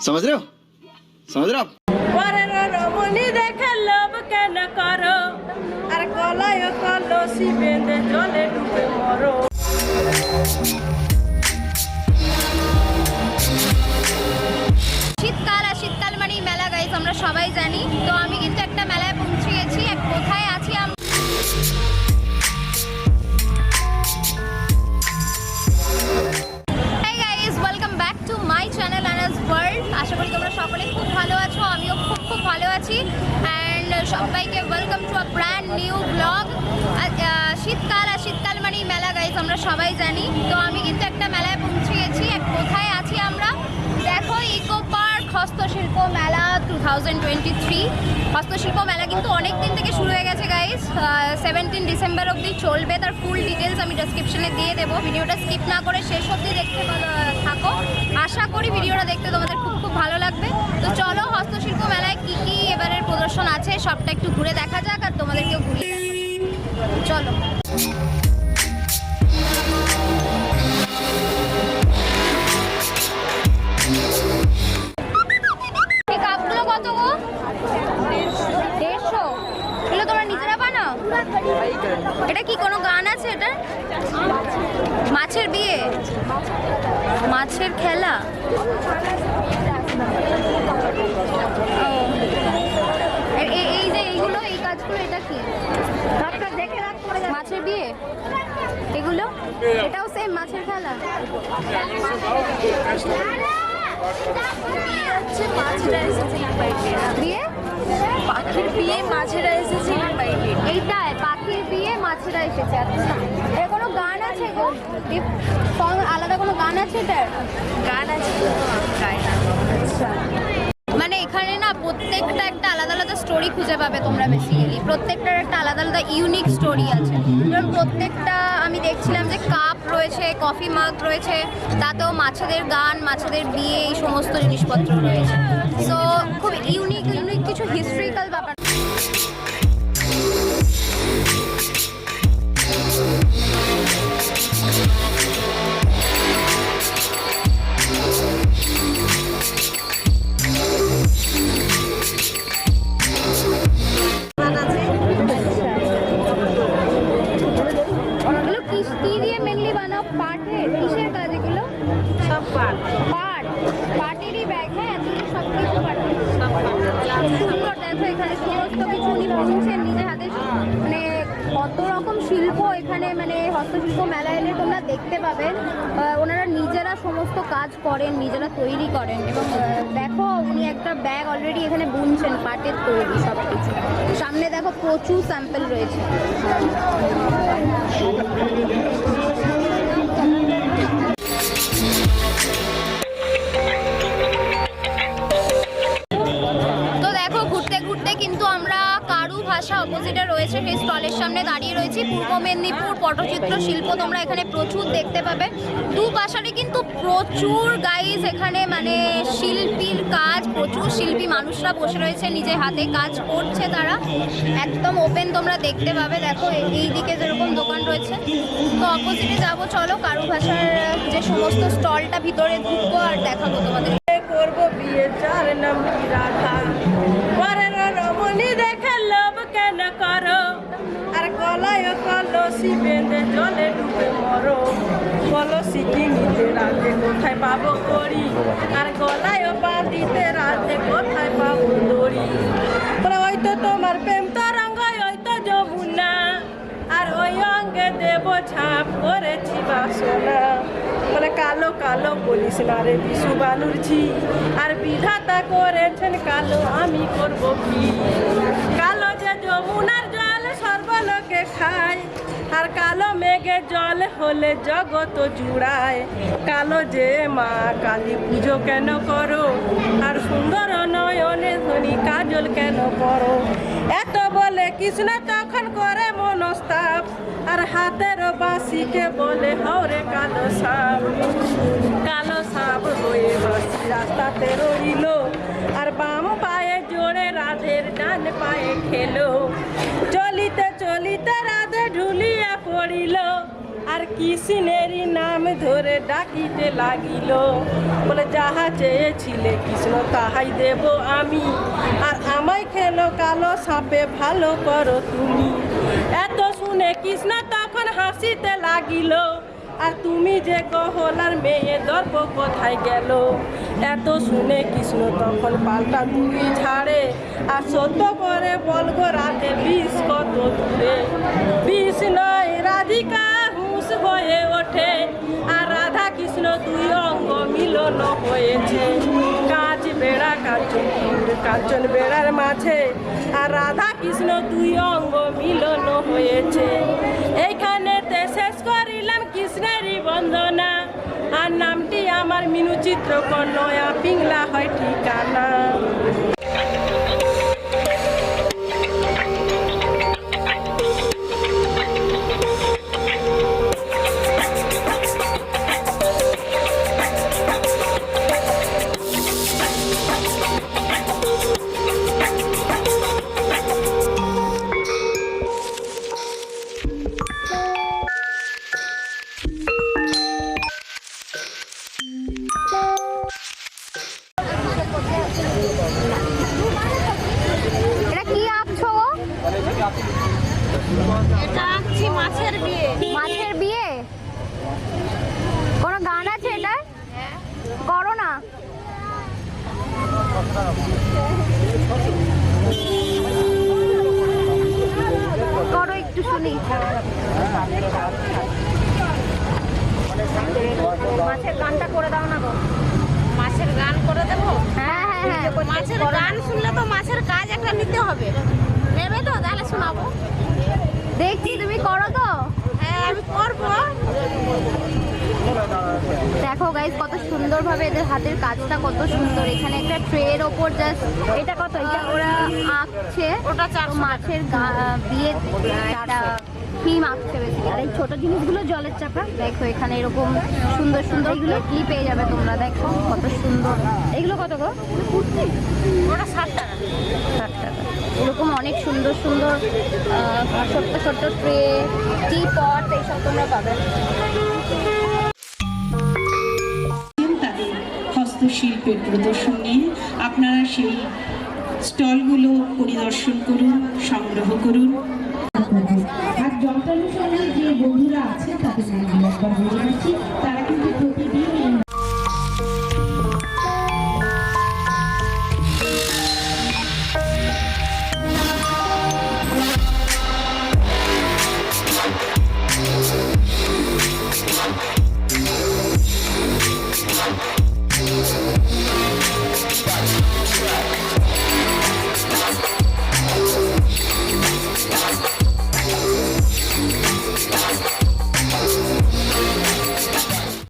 समझ रहे हो? समझ रहे हो आप? পরের রমণী দেখে লোভ কেন করো, আর গলায় কলসি বেঁধে জলে ডুবে মরো। শীতকাল আর শীতকাল মানেই মেলা গাইজ, আমরা সবাই জানি। তো আমি কিন্তু একটা মেলায় পৌঁছে গেছি। কোথায় আছি আমরা? Hi guys, welcome back to my channel আনাজ ওয়ার্ল্ড। আশা করি তোমরা সকলে খুব ভালো আছো, আমিও খুব ভালো আছি। অ্যান্ড সবাইকে welcome to a brand new blog. শীতকাল আর শীতকাল মানেই মেলা গাইজ, আমরা সবাই জানি। তো আমি কিন্তু একটা মেলায় পৌঁছে গেছি। কোথায় আছি আমরা? দেখো, ইকো পার্ক হস্তশিল্প মেলা 2023। হস্তশিল্প মেলা কিন্তু অনেক দিন থেকে শুরু হয়ে গেছে গাইজ। 17 ডিসেম্বর অবধি চলবে। তার ফুল ডিটেলস আমি ডেসক্রিপশনে দিয়ে দেবো। ভিডিওটা স্কিপ না করে শেষ অবধি দেখতে থাকো। আশা করি ভিডিওটা দেখতে তোমাদের খুব ভালো লাগবে। তো চলো, হস্তশিল্প মেলায় কী কী এবারের প্রদর্শন আছে সবটা একটু ঘুরে দেখা যাক, আর তোমাদেরকেও ঘুরিয়ে দেখাবো। চলো। এটা কি কোনো গান আছে? এটা মাছের বিয়ে, মাছের খেলা। এই যে এইগুলো, এই কাজগুলো, এটা কি মাছের বিয়ে? এগুলো এটাও সেম মাছের খেলা। বিয়ে পাখির বিয়ে, মাছেরা এসেছে। এইটাই পাখির বিয়ে, মাছেরা এসেছে। আচ্ছা, এর কোনো গান আছে? সং আলাদা কোনো গান আছে? এটার গান আছে? আচ্ছা, মানে এখানে না প্রত্যেকটা একটা আলাদা আলাদা স্টোরি খুঁজে পাবে তোমরা। বেসিক্যালি প্রত্যেকটার একটা আলাদা আলাদা ইউনিক স্টোরি আছে। যেমন প্রত্যেকটা আমি দেখছিলাম যে কাপ রয়েছে, কফি মাগ রয়েছে, তাতেও মাছেদের গান, মাছেদের বিয়ে, এই সমস্ত জিনিসপত্র রয়েছে। সো খুব ইউনিক কিছু হিস্ট্রিক্যাল ব্যাপার। কি দিয়ে মেনলি বানাও? পাটের? কিসের কাজ এগুলো? সব পাটেরই ব্যাগ। হ্যাঁ, সব কিছু পাটের। সুন্দর। দেখো এখানে সমস্ত কিছু উনি বুনছেন নিজে হাতে। মানে কত রকম শিল্প এখানে, মানে হস্তশিল্প মেলা এলে তোমরা দেখতে পাবেন। ওনারা নিজেরা সমস্ত কাজ করেন, নিজেরা তৈরি করেন। এবং দেখো, উনি একটা ব্যাগ অলরেডি এখানে বুনছেন, পাটের তৈরি সব কিছু। সামনে দেখো প্রচুর স্যাম্পল রয়েছে। কিন্তু আমরা কারু ভাষা অপোজিটে রয়েছে সেই স্টলের সামনে দাঁড়িয়ে রয়েছি। পূর্ব মেদিনীপুর পটচিত্র শিল্প তোমরা এখানে প্রচুর দেখতে পাবে। দুপাশে কিন্তু প্রচুর গাইজ এখানে, মানে শিল্পীর কাজ, প্রচুর শিল্পী মানুষরা বসে রয়েছে, নিজে হাতে কাজ করছে তারা। একদম ওপেন তোমরা দেখতে পাবে। দেখো এই দিকে যেরকম দোকান রয়েছে, তো অপোজিটে যাবো। চলো, কারু ভাষার যে সমস্ত স্টলটা ভিতরে ঢুকবো আর দেখাবো তোমাদের। করবো বিয়ে, যার নাম রাধা। পরের রমণী দেখে লোভ কেন করো, আর গলায় কলসি বেঁধে জলে ডুবে মরো। কলসি কিনিতে রাধে কোথায় পাবো করি, আর গলায় বাঁধিতে রাধে কোথায় পাবো দড়ি। ওই তো তোমার প্রেম তরঙ্গ, ওই তো যমুনা, আর ওই অঙ্গে দেব ছাপ করেছি বাসনা। বলে কালো কালো বলিস না রে বিশু বালুরছি, আর বিধাতা করেছেন কালো, আমি করব কি? কালো যে যমুনার জল সর্বলোকে খায়, আর কালো মেঘে জল হলে জগৎ জুড়ায়। কালো যে মা কালী পুজো কেন করো, আর সুন্দর নয়নে ধনী কাজল কেন করো? এত বলে কৃষ্ণ তখন করে মনস্তাপ, আর হাতের বাঁশিকে বলে হরে কালো সাপ। কালো সাপ হয়ে বাঁশি রাস্তাতে রইল, আর বাম পায়ে জোরে রাধের, ডান পায়ে খেলো। চলিতে চলিতে রাধে ঢুলিয়া পড়িল, আর কৃষ্ণেরই নাম ধরে ডাকিতে লাগিল, বলে যাহা চেয়েছিলে কৃষ্ণ তাহাই দেব আমি, আর আমায় খেলো কালো সাপে ভালো করো তুমি। এত শুনে কৃষ্ণ তখন হাসিতে লাগিল, আর তুমি যে গহলার মেয়ে দর্প কোথায় গেল। এত শুনে কৃষ্ণ তখন পাল্টা দুই ঝাড়ে, আর সত্য করে বলগো রাতে বিষ কত দূরে। বিষ নয় রাধিকা হুঁশ হয়ে ওঠে, আর রাধা কৃষ্ণ দুই অঙ্গ মিলন হয়েছে। কাঁচ বেড়া কাঞ্চন বেড়ার মাঝে, আর রাধা কৃষ্ণ দুই অঙ্গ মিলন হয়েছে। এইখানেতে শেষ করিলাম কৃষ্ণেরই বন্দনা, আর নামটি আমার মিনু চিত্রকর্ণয়া, পিংলা হয় ঠিকানা। এটা কি আঁকছো গো? এটা আঁকছি মাছের বিয়ে। মাছের বিয়ে? কোনো গান আছে এটা? করো না। করো একটু শুনি। মাছের গানটা করে দাও না গো। মাছের গান করে দেবো? হ্যাঁ হ্যাঁ হ্যাঁ, মাছের গান শুনলে তো মাছের কাজ একটা নিতে হবে। নেবে তো? তাহলে শোনাবো। দেখছি তুমি করো তো। হ্যাঁ আমি করবো। দেখো গাইস কত সুন্দরভাবে এদের হাতের কাজটা কত সুন্দর। এখানে একটা ট্রের ওপর জাস্ট এটা কত, এটা ওরা আঁকছে, ওটা তো মাছের বিয়ে একটা থিম আঁকছে বেশি। আর এই ছোট জিনিসগুলো জলের চাপা দেখো, এখানে এরকম সুন্দর সুন্দর এগুলো পেয়ে যাবে তোমরা। দেখো কত সুন্দর। এগুলো কত গো? কুর্তি? ওটা 60 টাকা। 60 টাকা। এরকম অনেক সুন্দর সুন্দর ছোট্ট ছোট্ট ট্রে, টি পট এইসব তোমরা পাবে। তাদের হস্তশিল্পের প্রদর্শন নিয়ে আপনারা সেই স্টলগুলো পরিদর্শন করুন, সংগ্রহ করুন। আর যন্ত্রানুষঙ্গে যে বন্ধুরা আছেন তাদের নামগুলো একবার বলে দিচ্ছি। তারা